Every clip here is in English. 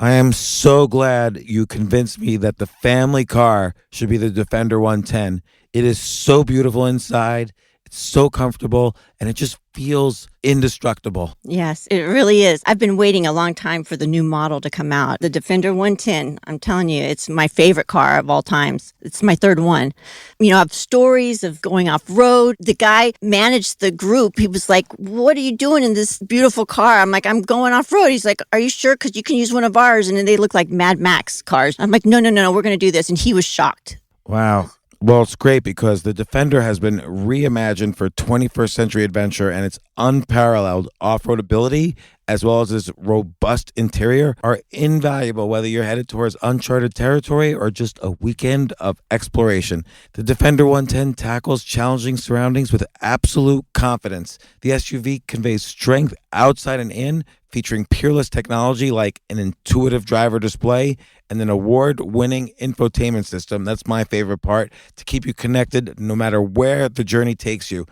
I am so glad you convinced me that the family car should be the Defender 110. It is so beautiful inside. It's so comfortable and it just feels indestructible. Yes, it really is. I've been waiting a long time for the new model to come out. The Defender 110, I'm telling you, it's my favorite car of all times. It's my third one. You know, I have stories of going off road. The guy managed the group. He was like, "What are you doing in this beautiful car?" I'm like, "I'm going off road." He's like, "Are you sure? Because you can use one of ours." And then they look like Mad Max cars. I'm like, no, we're going to do this. And he was shocked. Wow. Well, it's great because the Defender has been reimagined for 21st century adventure, and its unparalleled off-road ability as well as its robust interior are invaluable whether you're headed towards uncharted territory or just a weekend of exploration. The Defender 110 tackles challenging surroundings with absolute confidence. The SUV conveys strength outside and in, featuring peerless technology like an intuitive driver display and an award-winning infotainment system. That's my favorite part, to keep you connected no matter where the journey takes you.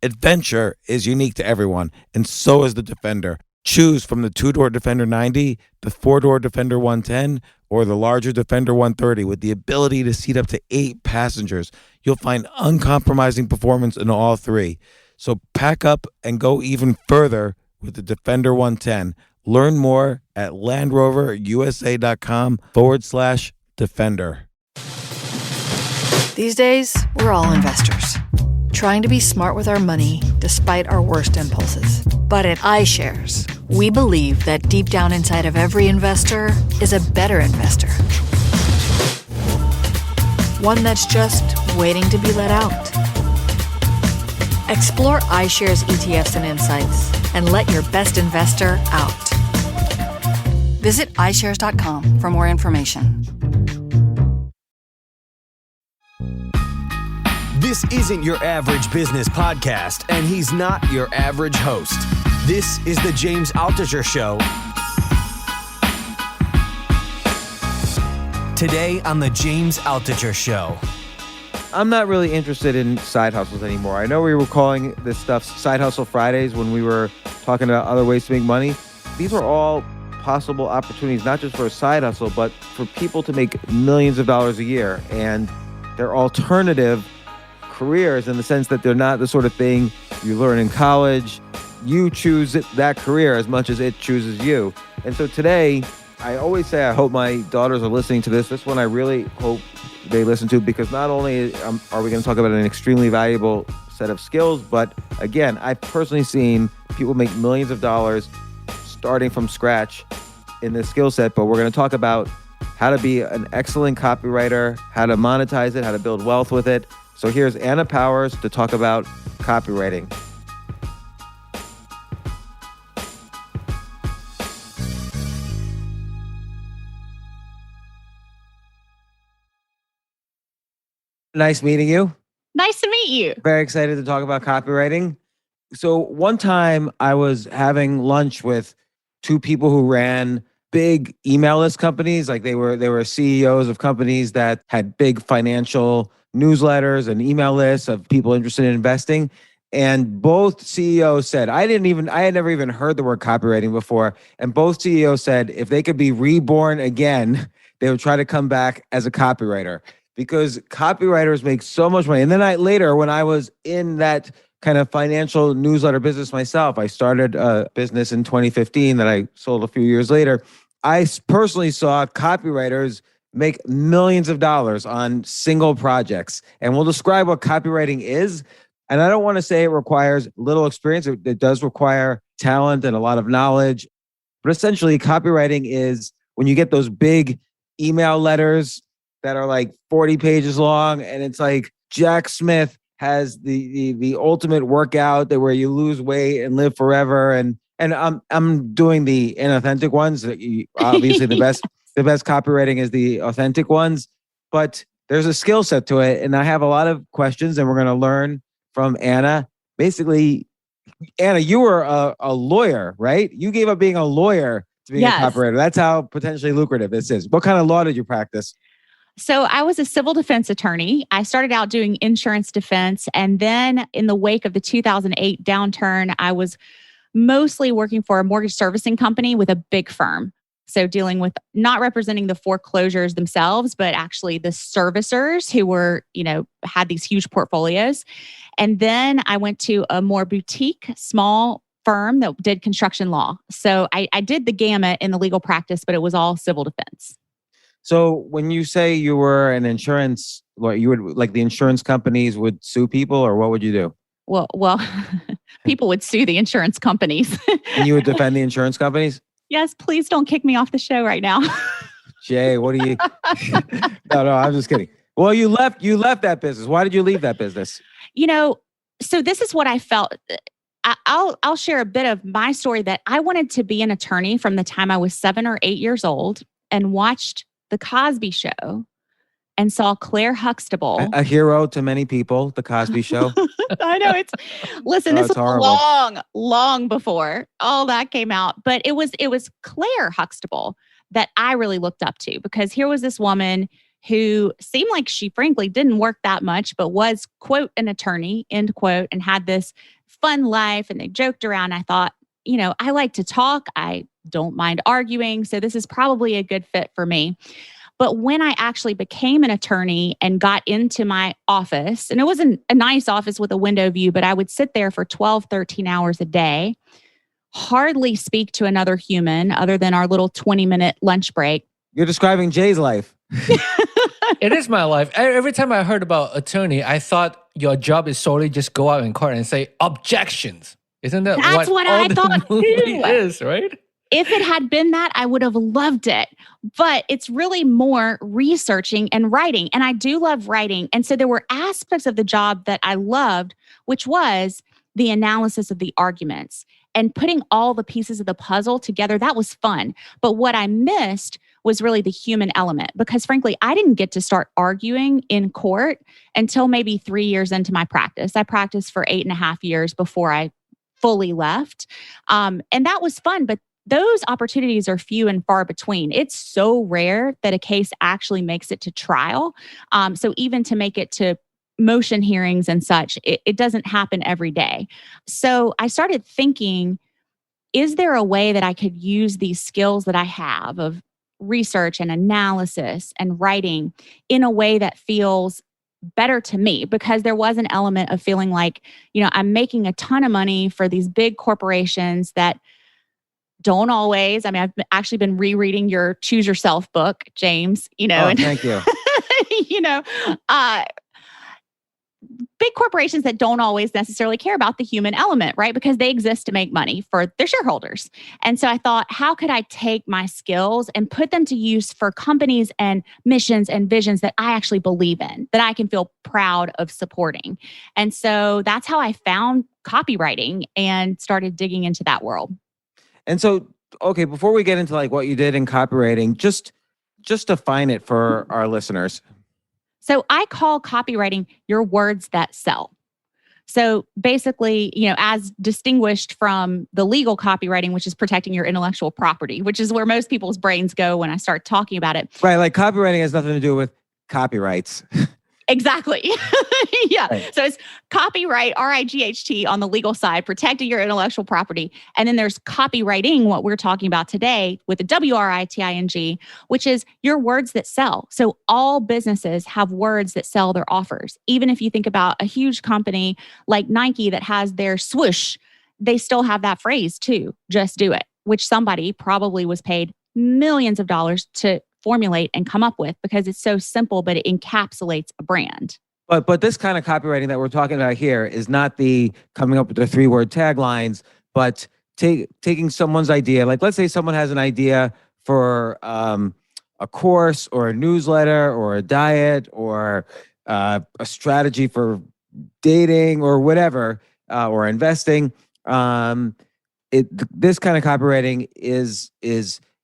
Adventure is unique to everyone, and so is the Defender. Choose from the two-door Defender 90, the four-door Defender 110, or the larger Defender 130 with the ability to seat up to 8 passengers. You'll find uncompromising performance in all three. So pack up and go even further with the Defender 110. Learn more at LandRoverUSA.com/Defender. These days, we're all investors, trying to be smart with our money despite our worst impulses. But at iShares, we believe that deep down inside of every investor is a better investor. One that's just waiting to be let out. Explore iShares ETFs and insights and let your best investor out. Visit iShares.com for more information. This isn't your average business podcast, and he's not your average host. This is the James Altucher Show. Today on the James Altucher Show. I'm not really interested in side hustles anymore. I know we were calling this stuff Side Hustle Fridays when we were talking about other ways to make money. These are all possible opportunities, not just for a side hustle, but for people to make millions of dollars a year. And they're alternative careers in the sense that they're not the sort of thing you learn in college. You choose that career as much as it chooses you. And so today, I always say I hope my daughters are listening to this. This one I really hope they listen to, because not only are we going to talk about an extremely valuable set of skills, but again, I've personally seen people make millions of dollars starting from scratch in this skill set. But we're going to talk about how to be an excellent copywriter, how to monetize it, how to build wealth with it. So here's Anna Powers to talk about copywriting. Nice meeting you. Nice to meet you. Very excited to talk about copywriting. So one time I was having lunch with two people who ran big email list companies. Like they were CEOs of companies that had big financial newsletters and email lists of people interested in investing. And both CEOs said, I had never even heard the word copywriting before. And both CEOs said if they could be reborn again, they would try to come back as a copywriter, because copywriters make so much money. And then later, when I was in that kind of financial newsletter business myself, I started a business in 2015 that I sold a few years later. I personally saw copywriters make millions of dollars on single projects. And we'll describe what copywriting is. And I don't want to say it requires little experience. It does require talent and a lot of knowledge. But essentially, copywriting is when you get those big email letters that are like 40 pages long, and it's like Jack Smith has the ultimate workout that where you lose weight and live forever. And I'm doing the inauthentic ones. Obviously, the best copywriting is the authentic ones, but there's a skill set to it. And I have a lot of questions, and we're going to learn from Anna. Basically, Anna, you were a lawyer, right? You gave up being a lawyer to being a copywriter. That's how potentially lucrative this is. What kind of law did you practice? So I was a civil defense attorney. I started out doing insurance defense. And then in the wake of the 2008 downturn, I was mostly working for a mortgage servicing company with a big firm. So dealing with not representing the foreclosures themselves, but actually the servicers who were, had these huge portfolios. And then I went to a more boutique, small firm that did construction law. So I did the gamut in the legal practice, but it was all civil defense. So when you say you were an insurance lawyer, you would like the insurance companies would sue people, or what would you do? Well, people would sue the insurance companies. And you would defend the insurance companies? Yes, please don't kick me off the show right now. Jay, what do you? No, I'm just kidding. Well, you left that business. Why did you leave that business? So this is what I felt. I'll share a bit of my story that I wanted to be an attorney from the time I was 7 or 8 years old and watched The Cosby Show and saw Claire Huxtable. A hero to many people, The Cosby Show. I know listen, this was horrible. long before all that came out. But it was Claire Huxtable that I really looked up to, because here was this woman who seemed like she frankly didn't work that much, but was, quote, an attorney, end quote, and had this fun life. And they joked around. I thought, I like to talk. I don't mind arguing. So this is probably a good fit for me. But when I actually became an attorney and got into my office, and it wasn't a nice office with a window view, but I would sit there for 12, 13 hours a day, hardly speak to another human other than our little 20-minute lunch break. You're describing Jay's life. It is my life. Every time I heard about attorney, I thought your job is solely just go out in court and say objections. Isn't that That's what I thought movie too. is, right? If it had been that, I would have loved it. But it's really more researching and writing. And I do love writing. And so there were aspects of the job that I loved, which was the analysis of the arguments and putting all the pieces of the puzzle together. That was fun. But what I missed was really the human element, because frankly, I didn't get to start arguing in court until maybe 3 years into my practice. I practiced for 8.5 years before I fully left. And that was fun, but those opportunities are few and far between. It's so rare that a case actually makes it to trial. So even to make it to motion hearings and such, it doesn't happen every day. So I started thinking, is there a way that I could use these skills that I have of research and analysis and writing in a way that feels better to me? Because there was an element of feeling like, I'm making a ton of money for these big corporations that don't always. I've actually been rereading your Choose Yourself book, James, and thank you. Big corporations that don't always necessarily care about the human element, right? Because they exist to make money for their shareholders. And so I thought, how could I take my skills and put them to use for companies and missions and visions that I actually believe in, that I can feel proud of supporting? And so that's how I found copywriting and started digging into that world. And so, okay, before we get into like what you did in copywriting, just define it for our listeners. So I call copywriting your words that sell. So basically, as distinguished from the legal copywriting, which is protecting your intellectual property, which is where most people's brains go when I start talking about it. Right, like copywriting has nothing to do with copyrights. Exactly. Yeah. Right. So it's copyright, RIGHT on the legal side, protecting your intellectual property. And then there's copywriting, what we're talking about today with the WRITING, which is your words that sell. So all businesses have words that sell their offers. Even if you think about a huge company like Nike that has their swoosh, they still have that phrase too, just do it, which somebody probably was paid millions of dollars to formulate and come up with, because it's so simple, but it encapsulates a brand. But this kind of copywriting that we're talking about here is not the coming up with the 3-word taglines, but taking someone's idea. Like, let's say someone has an idea for a course or a newsletter or a diet or a strategy for dating or whatever, or investing. This kind of copywriting is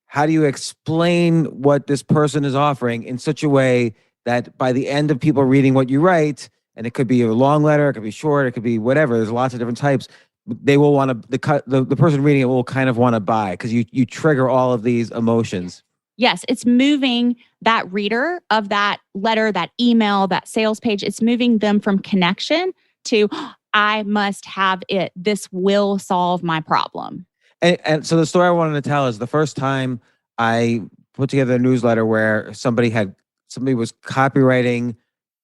how do you explain what this person is offering in such a way that by the end of people reading what you write, and it could be a long letter, it could be short, it could be whatever, there's lots of different types, they will want to, the person reading it will kind of want to buy because you trigger all of these emotions. Yes, it's moving that reader of that letter, that email, that sales page. It's moving them from connection to, I must have it. This will solve my problem. And so the story I wanted to tell is the first time I put together a newsletter where somebody was copywriting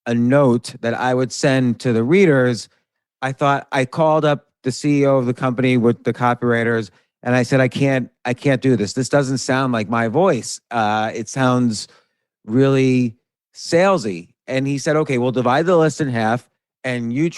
a note that I would send to the readers. I called up the CEO of the company with the copywriters, and I said, I can't do this. This doesn't sound like my voice. It sounds really salesy. And he said, okay, we'll divide the list in half and you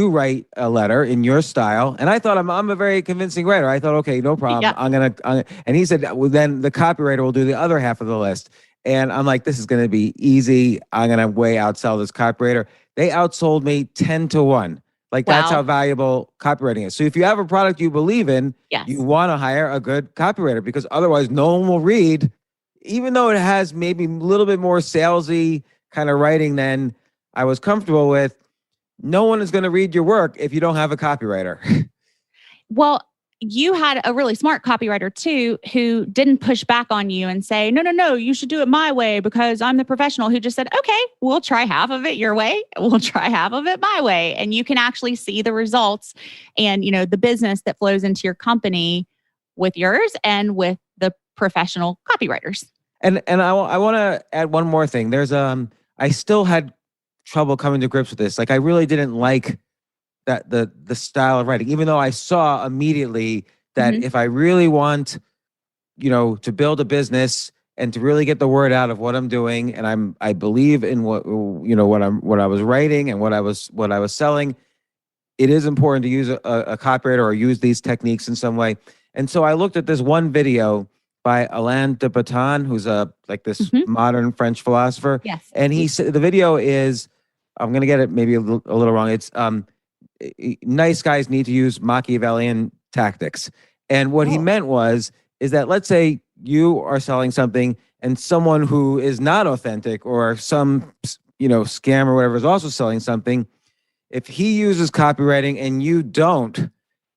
write a letter in your style. And I thought I'm a very convincing writer. I thought, okay, no problem. Yeah. And he said, well, then the copywriter will do the other half of the list. And I'm like, this is going to be easy. I'm going to way outsell this copywriter. They outsold me 10-1. Like that's Wow. how valuable copywriting is. So if you have a product you believe in, Yes. you want to hire a good copywriter, because otherwise no one will read, even though it has maybe a little bit more salesy kind of writing than I was comfortable with. No one is going to read your work if you don't have a copywriter. Well, you had a really smart copywriter too, who didn't push back on you and say, no, you should do it my way because I'm the professional, who just said, okay, we'll try half of it your way. We'll try half of it my way. And you can actually see the results and, the business that flows into your company with yours and with the professional copywriters. And I want to add one more thing. I still had trouble coming to grips with this. Like I really didn't like that the style of writing, even though I saw immediately that if I really want, to build a business and to really get the word out of what I'm doing, and I believe in what I was writing and what I was selling, it is important to use a copywriter or use these techniques in some way. And so I looked at this one video by Alain de Botton, who's this modern French philosopher. Yes. And he said, the video is, I'm going to get it maybe a little wrong. It's nice guys need to use Machiavellian tactics. And what he meant is that, let's say you are selling something and someone who is not authentic or some, scam or whatever is also selling something. If he uses copywriting and you don't,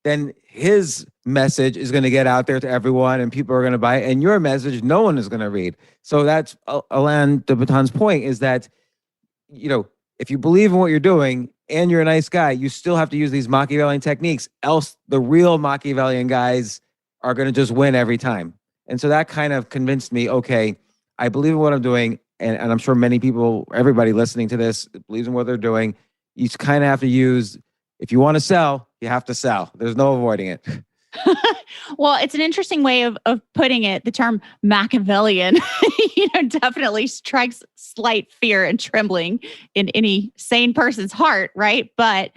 then his message is going to get out there to everyone and people are going to buy it. And your message, no one is going to read. So that's Alain de Botton's point, is that, if you believe in what you're doing and you're a nice guy, you still have to use these Machiavellian techniques. Else the real Machiavellian guys are going to just win every time. And so that kind of convinced me, okay, I believe in what I'm doing. And I'm sure everybody listening to this believes in what they're doing. You kind of have to use, if you want to sell, you have to sell. There's no avoiding it. Well, it's an interesting way of putting it. The term Machiavellian, definitely strikes slight fear and trembling in any sane person's heart, right? But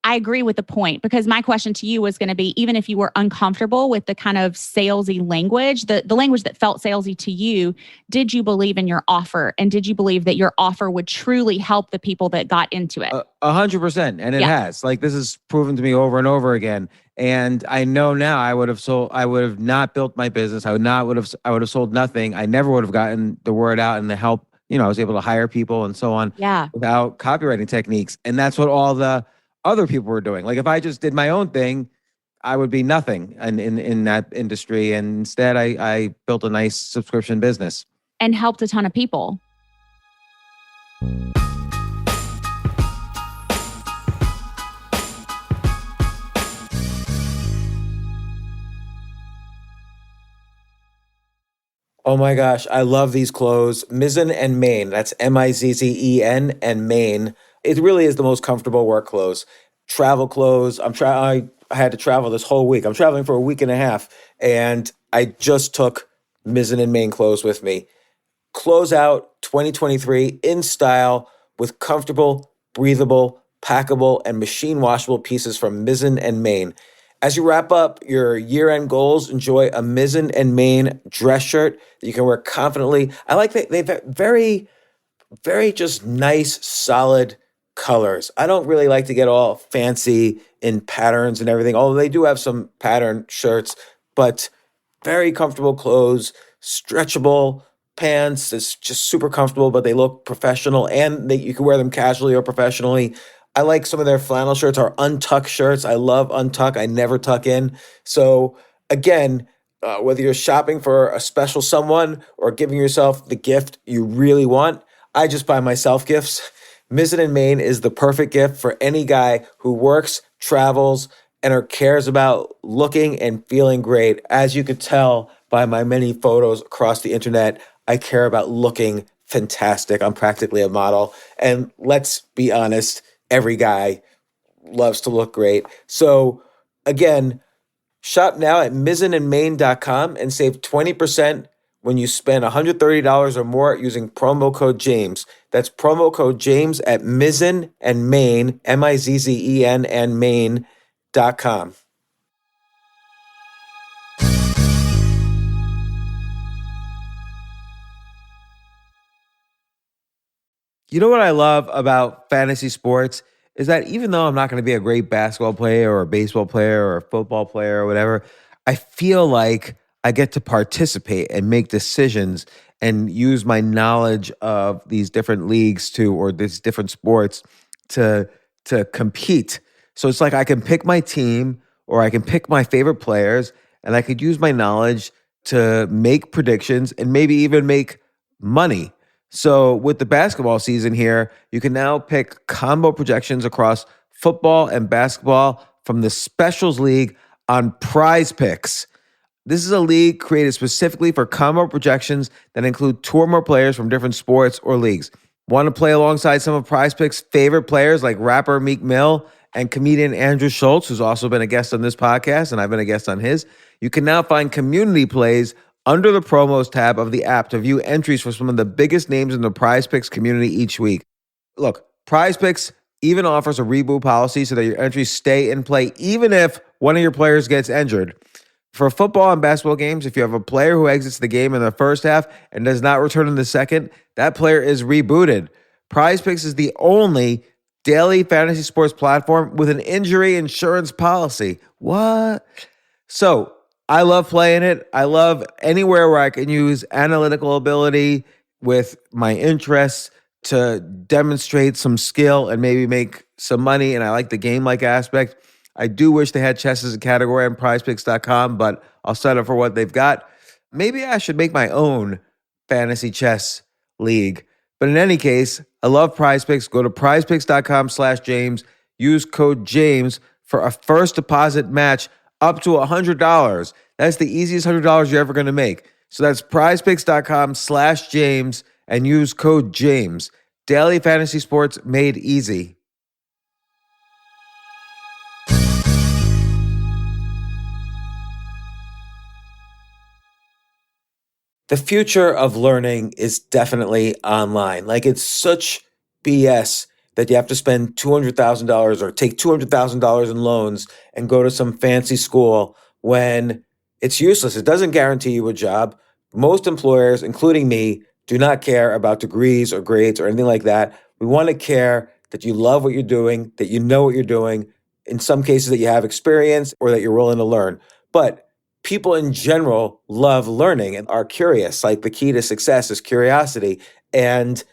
I agree with the point, because my question to you was going to be, even if you were uncomfortable with the kind of salesy language, the language that felt salesy to you, did you believe in your offer? And did you believe that your offer would truly help the people that got into it? 100%. And it has. Like, this is proven to me over and over again. And I know now I would have not built my business. I would have sold nothing. I never would have gotten the word out and the help. I was able to hire people and so on without copywriting techniques. And that's what all the other people were doing. Like if I just did my own thing, I would be nothing in that industry. And instead I built a nice subscription business. And helped a ton of people. Oh my gosh, I love these clothes. Mizzen and Main. That's Mizzen and Main. It really is the most comfortable work clothes. Travel clothes. I had to travel this whole week. I'm traveling for a week and a half, and I just took Mizzen and Main clothes with me. Close out 2023 in style with comfortable, breathable, packable, and machine washable pieces from Mizzen and Main. As you wrap up your year-end goals, enjoy a Mizzen and Main dress shirt that you can wear confidently. I like that they've very, very just nice, solid colors. I don't really like to get all fancy in patterns and everything, although they do have some pattern shirts, but very comfortable clothes, stretchable pants. It's just super comfortable, but they look professional, and you can wear them casually or professionally. I like some of their flannel shirts or untuck shirts. I love untuck. I never tuck in. So again, whether you're shopping for a special someone or giving yourself the gift you really want, I just buy myself gifts. Mizzen and Main is the perfect gift for any guy who works, travels, and cares about looking and feeling great. As you could tell by my many photos across the internet. I care about looking fantastic. I'm practically a model. And let's be honest, every guy loves to look great. So again, shop now at mizzenandmain.com and save 20% when you spend $130 or more using promo code James. That's promo code James at Mizzen and Main, Mizzen and Main.com. You know what I love about fantasy sports is that even though I'm not going to be a great basketball player or a baseball player or a football player or whatever, I feel like I get to participate and make decisions and use my knowledge of these different leagues or these different sports to compete. So it's like I can pick my team or I can pick my favorite players and I could use my knowledge to make predictions and maybe even make money. So with the basketball season here, you can now pick combo projections across football and basketball from the Specials League on Prize Picks. This is a league created specifically for combo projections that include two or more players from different sports or leagues. Want to play alongside some of Prize Picks' favorite players like rapper Meek Mill and comedian Andrew Schultz, who's also been a guest on this podcast, and I've been a guest on his? You can now find community plays under the promos tab of the app to view entries for some of the biggest names in the Prize Picks community each week. Look, Prize Picks even offers a reboot policy so that your entries stay in play even if one of your players gets injured. For football and basketball games, if you have a player who exits the game in the first half and does not return in the second, that player is rebooted. Prize Picks is the only daily fantasy sports platform with an injury insurance policy. What? So I love playing it. I love anywhere where I can use analytical ability with my interests to demonstrate some skill and maybe make some money. And I like the game-like aspect. I do wish they had chess as a category on prizepicks.com, but I'll settle for what they've got. Maybe I should make my own fantasy chess league. But in any case, I love Prize Picks. Go to prizepicks.com/James. Use code James for a first deposit match up to $100. That's the easiest $100 you're ever going to make. So that's prizepicks.com/James and use code James. Daily fantasy sports made easy. The future of learning is definitely online. Like, it's such BS that you have to spend $200,000 or take $200,000 in loans and go to some fancy school when it's useless. It doesn't guarantee you a job. Most employers, including me, do not care about degrees or grades or anything like that. We want to care that you love what you're doing, that you know what you're doing, in some cases that you have experience or that you're willing to learn. But people in general love learning and are curious. Like, the key to success is curiosity. And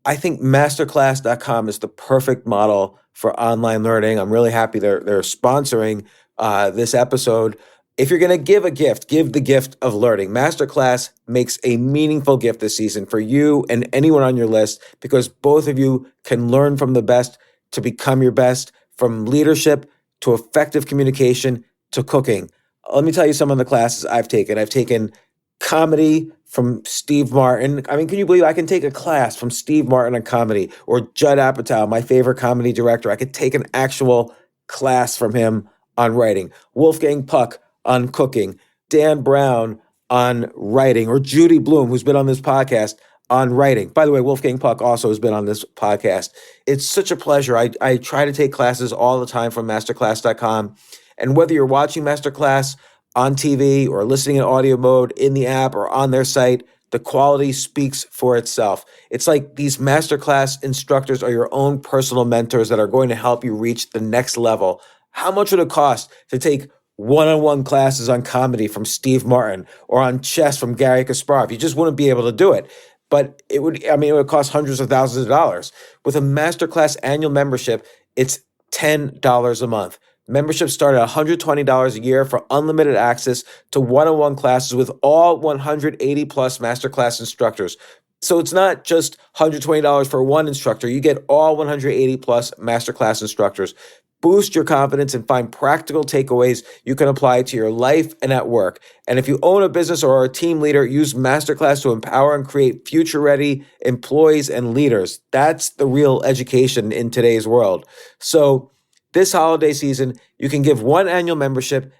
I think masterclass.com is the perfect model for online learning. I'm really happy they're sponsoring this episode. If you're going to give a gift, give the gift of learning. Masterclass makes a meaningful gift this season for you and anyone on your list, because both of you can learn from the best to become your best, from leadership to effective communication to cooking. Let me tell you some of the classes I've taken. I've taken comedy from Steve Martin. I mean, can you believe I can take a class from Steve Martin on comedy, or Judd Apatow, my favorite comedy director? I could take an actual class from him on writing. Wolfgang Puck on cooking. Dan Brown on writing, or Judy Bloom, who's been on this podcast, on writing. By the way, Wolfgang Puck also has been on this podcast. It's such a pleasure. I try to take classes all the time from masterclass.com. And whether you're watching Masterclass on TV or listening in audio mode in the app or on their site, the quality speaks for itself. It's like these Masterclass instructors are your own personal mentors that are going to help you reach the next level. How much would it cost to take one-on-one classes on comedy from Steve Martin or on chess from Gary Kasparov? You just wouldn't be able to do it. But it would cost hundreds of thousands of dollars. With a Masterclass annual membership, it's $10 a month. Memberships start at $120 a year for unlimited access to one-on-one classes with all 180 plus Masterclass instructors. So it's not just $120 for one instructor. You get all 180 plus Masterclass instructors. boost your confidence, and find practical takeaways you can apply to your life and at work. And if you own a business or are a team leader, use Masterclass to empower and create future-ready employees and leaders. That's the real education in today's world. So this holiday season, you can give one annual membership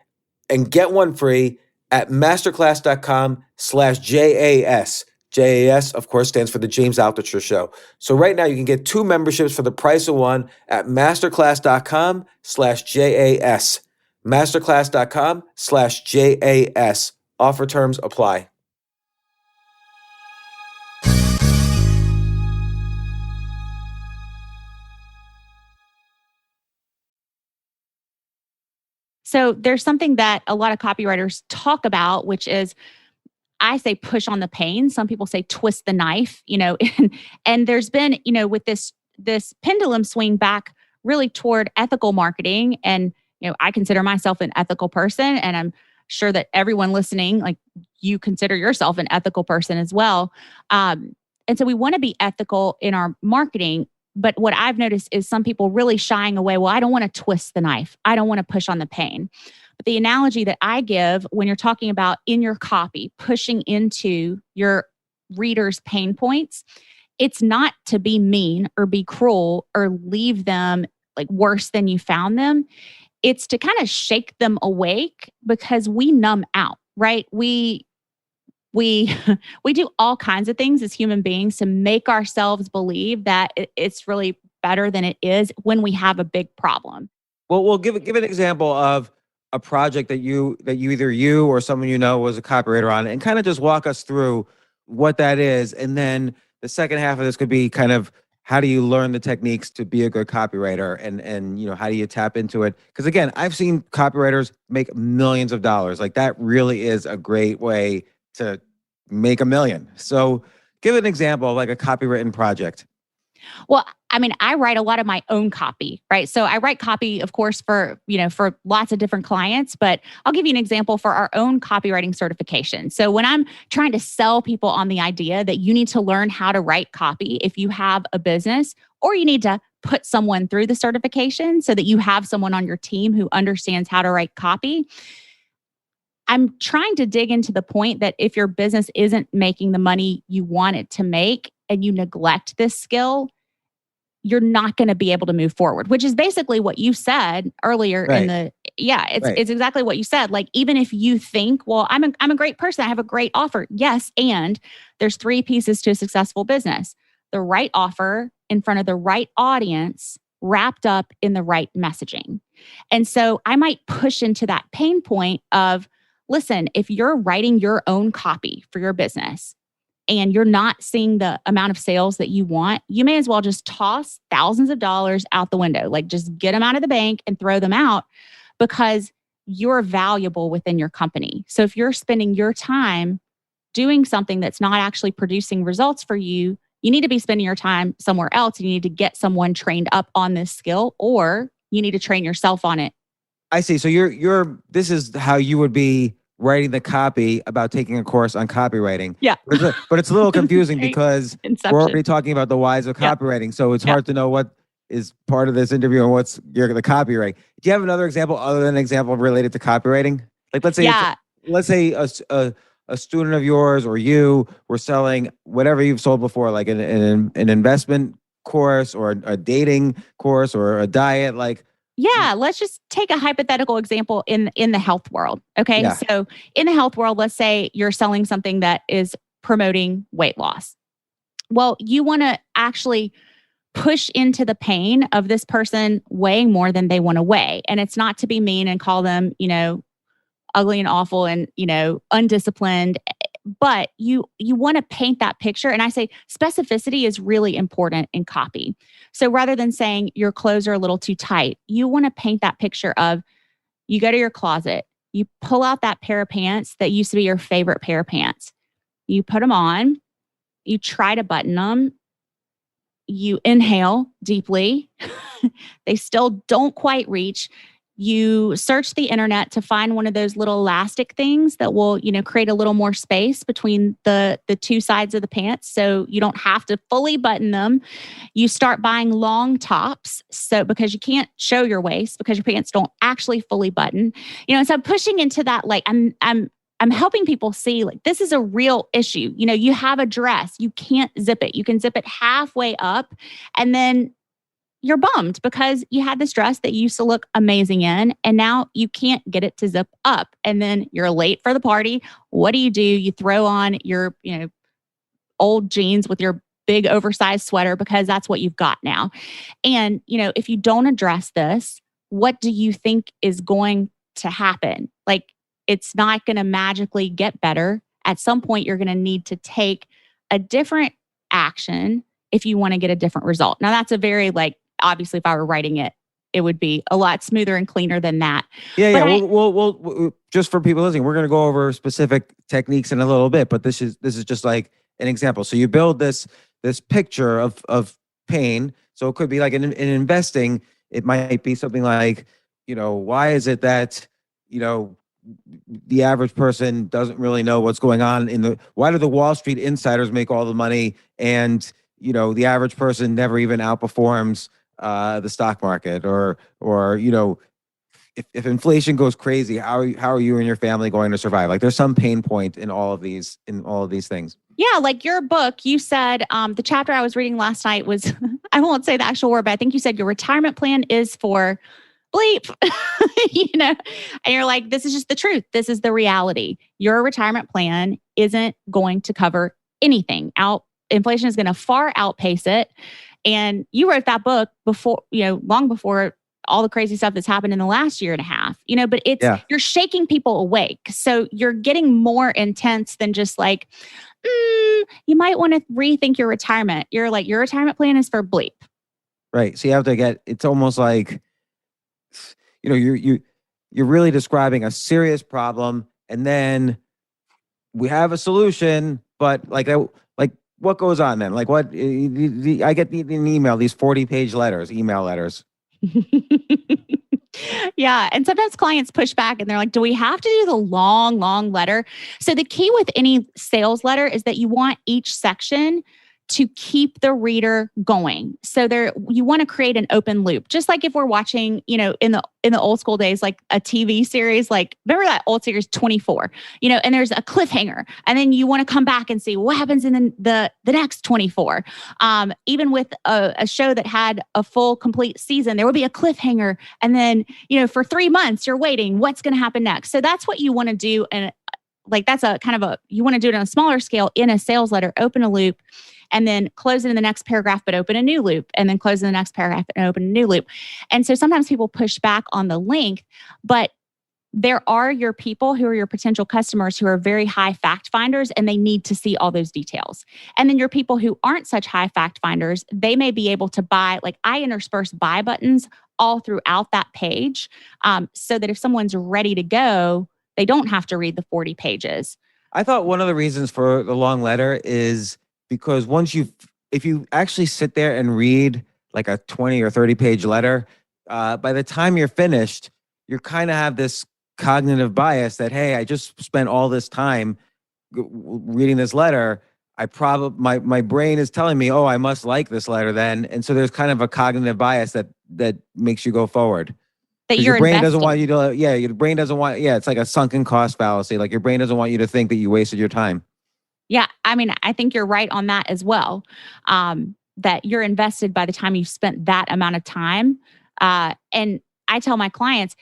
and get one free at masterclass.com/JAS. JAS, of course, stands for the James Altucher Show. So right now you can get 2 memberships for the price of one at masterclass.com/JAS. Masterclass.com/JAS. Offer terms apply. So there's something that a lot of copywriters talk about, which is, I say push on the pain. Some people say twist the knife, and there's been, with this pendulum swing back really toward ethical marketing. And, I consider myself an ethical person, and I'm sure that everyone listening, like, you consider yourself an ethical person as well. And so we want to be ethical in our marketing. But what I've noticed is some people really shying away. Well, I don't want to twist the knife. I don't want to push on the pain. But the analogy that I give when you're talking about in your copy, pushing into your readers' pain points, it's not to be mean or be cruel or leave them like worse than you found them. It's to kind of shake them awake, because we numb out, right? We do all kinds of things as human beings to make ourselves believe that it's really better than it is when we have a big problem. Well, we'll give an example of a project that either you or someone was a copywriter on, and kind of just walk us through what that is. And then the second half of this could be kind of, how do you learn the techniques to be a good copywriter, and how do you tap into it? Because again, I've seen copywriters make millions of dollars. Like, that really is a great way to make $1 million. So give an example of like a copywritten project. Well, I mean, I write a lot of my own copy, right? So I write copy, of course, for lots of different clients, but I'll give you an example for our own copywriting certification. So when I'm trying to sell people on the idea that you need to learn how to write copy if you have a business, or you need to put someone through the certification so that you have someone on your team who understands how to write copy, I'm trying to dig into the point that if your business isn't making the money you want it to make and you neglect this skill, you're not going to be able to move forward, which is basically what you said earlier Right. It's exactly what you said. Like, even if you think, well, I'm a great person, I have a great offer. Yes. And there's 3 pieces to a successful business: the right offer in front of the right audience, wrapped up in the right messaging. And so I might push into that pain point of, listen, if you're writing your own copy for your business and you're not seeing the amount of sales that you want, you may as well just toss thousands of dollars out the window. Like, just get them out of the bank and throw them out, because you're valuable within your company. So if you're spending your time doing something that's not actually producing results for you, you need to be spending your time somewhere else. You need to get someone trained up on this skill, or you need to train yourself on it. I see. So this is how you would be writing the copy about taking a course on copywriting. Yeah. But it's a little confusing Right. because Inception. we're already talking about the whys of Yeah. copywriting. So it's Yeah. hard to know what is part of this interview and what's the copyright. Do you have another example other than an example related to copywriting? Like, let's say a student of yours or you were selling whatever you've sold before, like an investment course or a dating course or a diet, like. Yeah, let's just take a hypothetical example in the health world. Okay. Yeah. So in the health world, let's say you're selling something that is promoting weight loss. Well, you want to actually push into the pain of this person weighing more than they want to weigh. And it's not to be mean and call them, ugly and awful and, undisciplined. But you want to paint that picture. And I say specificity is really important in copy. So rather than saying your clothes are a little too tight, you want to paint that picture of, you go to your closet, you pull out that pair of pants that used to be your favorite pair of pants. You put them on, you try to button them, you inhale deeply. They still don't quite reach. you search the internet to find one of those little elastic things that will, create a little more space between the two sides of the pants so you don't have to fully button them. You start buying long tops because you can't show your waist because your pants don't actually fully button. So I'm pushing into that, like I'm helping people see, like, this is a real issue. You have a dress, you can't zip it. You can zip it halfway up, and then you're bummed because you had this dress that you used to look amazing in, and now you can't get it to zip up. And then you're late for the party. What do? You throw on your, old jeans with your big oversized sweater because that's what you've got now. And, if you don't address this, what do you think is going to happen? Like, it's not going to magically get better. At some point, you're going to need to take a different action if you want to get a different result. Now, that's a very, obviously, if I were writing it, it would be a lot smoother and cleaner than that. Yeah. We'll just for people listening, we're going to go over specific techniques in a little bit, but this is just like an example. So you build this picture of pain. So it could be like in investing, it might be something like, why is it that, the average person doesn't really know what's going on why do the Wall Street insiders make all the money and, the average person never even outperforms the stock market or if inflation goes crazy, how are you and your family going to survive? Like, there's some pain point in all of these things. Yeah, like your book, you said the chapter I was reading last night was, I won't say the actual word, but I think you said your retirement plan is for bleep, and you're like, this is just the truth. This is the reality. Your retirement plan isn't going to cover anything. Inflation is going to far outpace it. And you wrote that book before, long before all the crazy stuff that's happened in the last year and a half, but you're shaking people awake. So you're getting more intense than just like, you might want to rethink your retirement. You're like, your retirement plan is for bleep. Right. So you have to it's almost like, you're really describing a serious problem, and then we have a solution, but what goes on then? Like, what I get an email, these 40-page email letters. Yeah. And sometimes clients push back and they're like, do we have to do the long, long letter? So the key with any sales letter is that you want each section to keep the reader going. So you want to create an open loop. Just like if we're watching, in the old school days, like a TV series, like remember that old series 24, and there's a cliffhanger. And then you want to come back and see what happens in the next 24. Even with a show that had a full complete season, there would be a cliffhanger. And then, for 3 months, you're waiting, what's going to happen next? So that's what you want to do. And that's a kind of you want to do it on a smaller scale in a sales letter, open a loop, and then close it in the next paragraph, but open a new loop, and then close in the next paragraph and open a new loop. And so sometimes people push back on the length, but there are your people who are your potential customers who are very high fact finders, and they need to see all those details. And then your people who aren't such high fact finders, they may be able to buy, I intersperse buy buttons all throughout that page, so that if someone's ready to go, they don't have to read the 40 pages. I thought one of the reasons for the long letter is because if you actually sit there and read like a 20 or 30 page letter, by the time you're finished, you kind of have this cognitive bias that, hey, I just spent all this time reading this letter. my brain is telling me, oh, I must like this letter then. And so there's kind of a cognitive bias that makes you go forward. That your brain doesn't want you to, your brain doesn't want, it's like a sunken cost fallacy. Like your brain doesn't want you to think that you wasted your time. Yeah. I mean, I think you're right on that as well. That you're invested by the time you've spent that amount of time. And I tell my clients,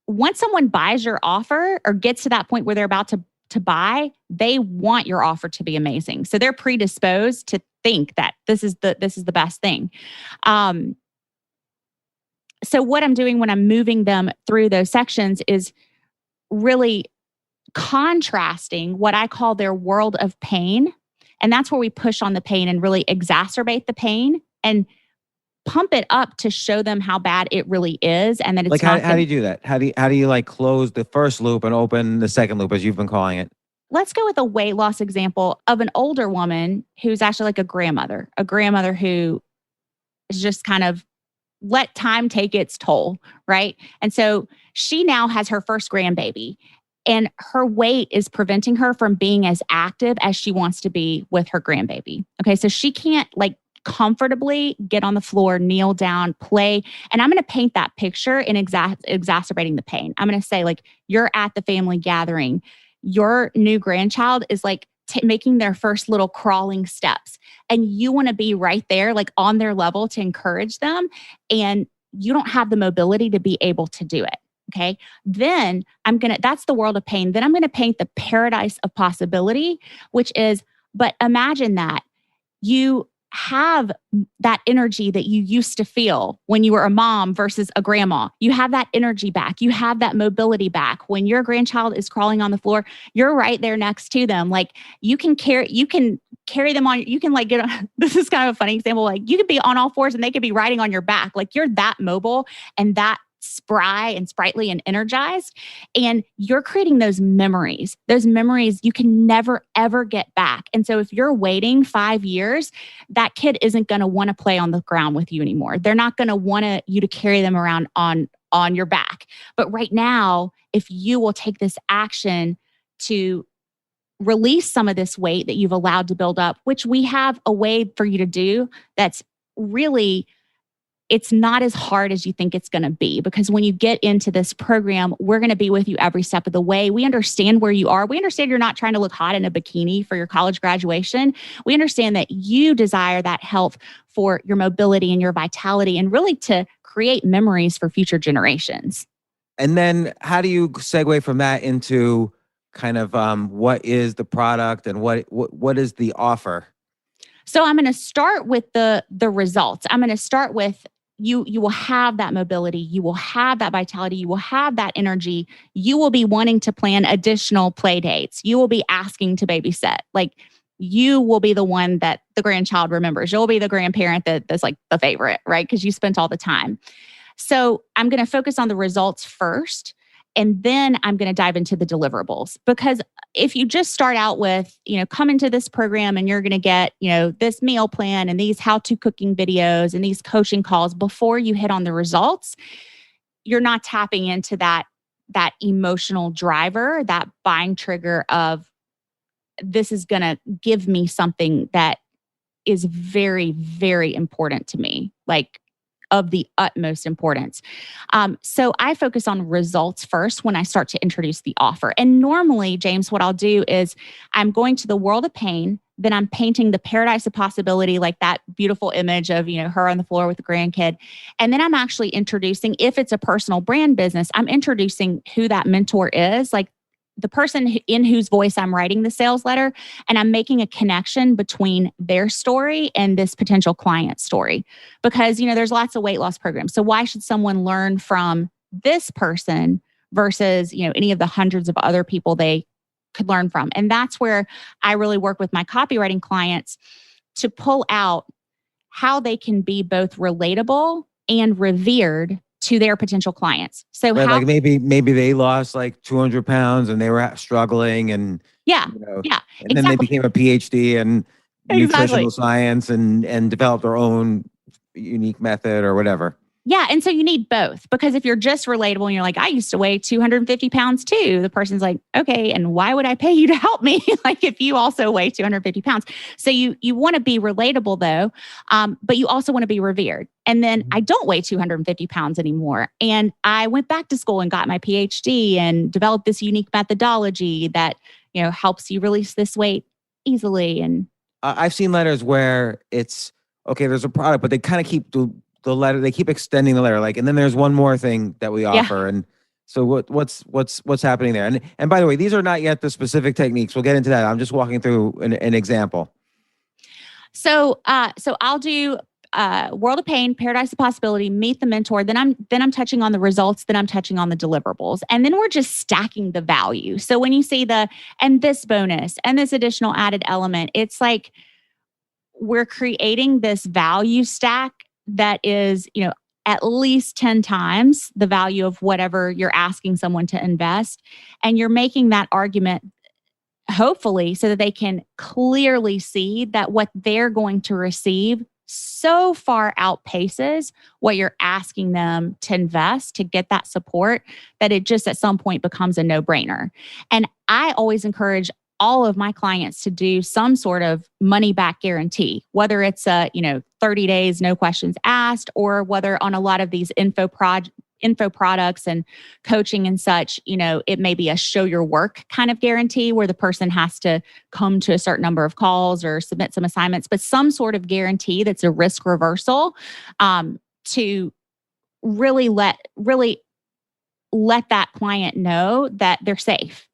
once someone buys your offer or gets to that point where they're about to buy, they want your offer to be amazing. So they're predisposed to think that this is the best thing. So what I'm doing when I'm moving them through those sections is really contrasting what I call their world of pain. And that's where we push on the pain and really exacerbate the pain and pump it up to show them how bad it really is. And that it's like, how do you do that? How do you like close the first loop and open the second loop, as you've been calling it? Let's go with a weight loss example of an older woman who's actually like a grandmother who is just kind of let time take its toll, right? And so she now has her first grandbaby, and her weight is preventing her from being as active as she wants to be with her grandbaby. Okay, so she can't like comfortably get on the floor, kneel down, play. And I'm going to paint that picture in exacerbating the pain. I'm going to say, like, you're at the family gathering. Your new grandchild is like making their first little crawling steps. And you want to be right there, like on their level to encourage them. And you don't have the mobility to be able to do it. Okay. Then that's the world of pain. Then I'm going to paint the paradise of possibility, which is, but imagine that you have that energy that you used to feel when you were a mom versus a grandma. You have that energy back. You have that mobility back. When your grandchild is crawling on the floor, you're right there next to them. Like you can carry them on. You can like get on, this is kind of a funny example. Like you could be on all fours and they could be riding on your back. Like you're that mobile and that spry and sprightly and energized. And you're creating those memories you can never, ever get back. And so if you're waiting 5 years, that kid isn't going to want to play on the ground with you anymore. They're not going to want you to carry them around on your back. But right now, if you will take this action to release some of this weight that you've allowed to build up, which we have a way for you to do that's really, it's not as hard as you think it's going to be, because when you get into this program, we're going to be with you every step of the way. We understand where you are. We understand you're not trying to look hot in a bikini for your college graduation. We understand that you desire that health for your mobility and your vitality and really to create memories for future generations. And then how do you segue from that into kind of what is the product and what is the offer? So I'm going to start with the results. I'm going to start with you will have that mobility, you will have that vitality, you will have that energy. You will be wanting to plan additional play dates. You will be asking to babysit. Like you will be the one that the grandchild remembers. You'll be the grandparent that's like the favorite, right? Because you spent all the time. So I'm going to focus on the results first. And then I'm going to dive into the deliverables, because if you just start out with, come into this program and you're going to get, this meal plan and these how-to cooking videos and these coaching calls before you hit on the results, you're not tapping into that emotional driver, that buying trigger of this is going to give me something that is very, very important to me. Like of the utmost importance. So I focus on results first when I start to introduce the offer. And normally, James, what I'll do is I'm going to the world of pain, then I'm painting the paradise of possibility, like that beautiful image of, her on the floor with the grandkid. And then I'm actually introducing, if it's a personal brand business, I'm introducing who that mentor is, like the person in whose voice I'm writing the sales letter, and I'm making a connection between their story and this potential client story. Because, there's lots of weight loss programs. So why should someone learn from this person versus, any of the hundreds of other people they could learn from? And that's where I really work with my copywriting clients to pull out how they can be both relatable and revered to their potential clients. So right, like maybe they lost like 200 pounds and they were struggling and and then they became a PhD in nutritional science and developed their own unique method or whatever. Yeah. And so you need both, because if you're just relatable and you're like, I used to weigh 250 pounds too, the person's like, okay, and why would I pay you to help me? Like if you also weigh 250 pounds. So you want to be relatable though, but you also want to be revered. And then I don't weigh 250 pounds anymore. And I went back to school and got my PhD and developed this unique methodology that, helps you release this weight easily. And I've seen letters where it's, okay, there's a product, but they kind of keep the letter, they keep extending the letter, like, and then there's one more thing that we offer. And so what's happening there? And by the way, these are not yet the specific techniques. We'll get into that. I'm just walking through an example. So I'll do World of Pain, Paradise of Possibility, Meet the Mentor. Then I'm touching on the results. Then I'm touching on the deliverables. And then we're just stacking the value. So when you see and this bonus and this additional added element, it's like we're creating this value stack that is, at least 10 times the value of whatever you're asking someone to invest. And you're making that argument, hopefully, so that they can clearly see that what they're going to receive so far outpaces what you're asking them to invest to get that support that it just at some point becomes a no-brainer. And I always encourage all of my clients to do some sort of money back guarantee, whether it's 30 days, no questions asked, or whether on a lot of these info products and coaching and such, it may be a show your work kind of guarantee where the person has to come to a certain number of calls or submit some assignments, but some sort of guarantee that's a risk reversal to really let that client know that they're safe,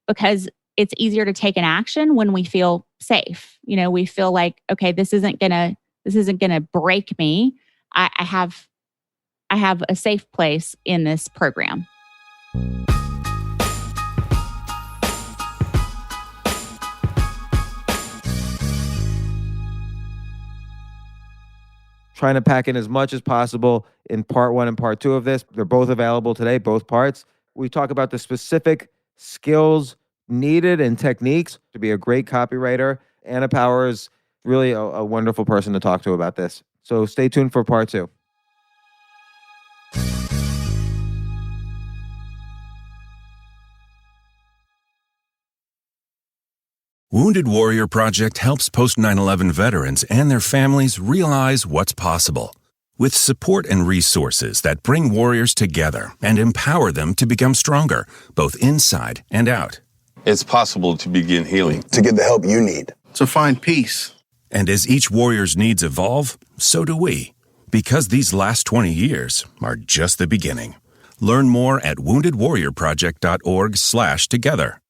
because it's easier to take an action when we feel safe. We feel like, okay, this isn't gonna break me. I have a safe place in this program. Trying to pack in as much as possible in part 1 and part 2 of this. They're both available today, both parts. We talk about the specific skills needed and techniques to be a great copywriter. Anna Power is really a wonderful person to talk to about this. So stay tuned for part 2. Wounded Warrior Project helps post 9/11 veterans and their families realize what's possible. With support and resources that bring warriors together and empower them to become stronger, both inside and out. It's possible to begin healing. To get the help you need. To find peace. And as each warrior's needs evolve, so do we. Because these last 20 years are just the beginning. Learn more at woundedwarriorproject.org/together.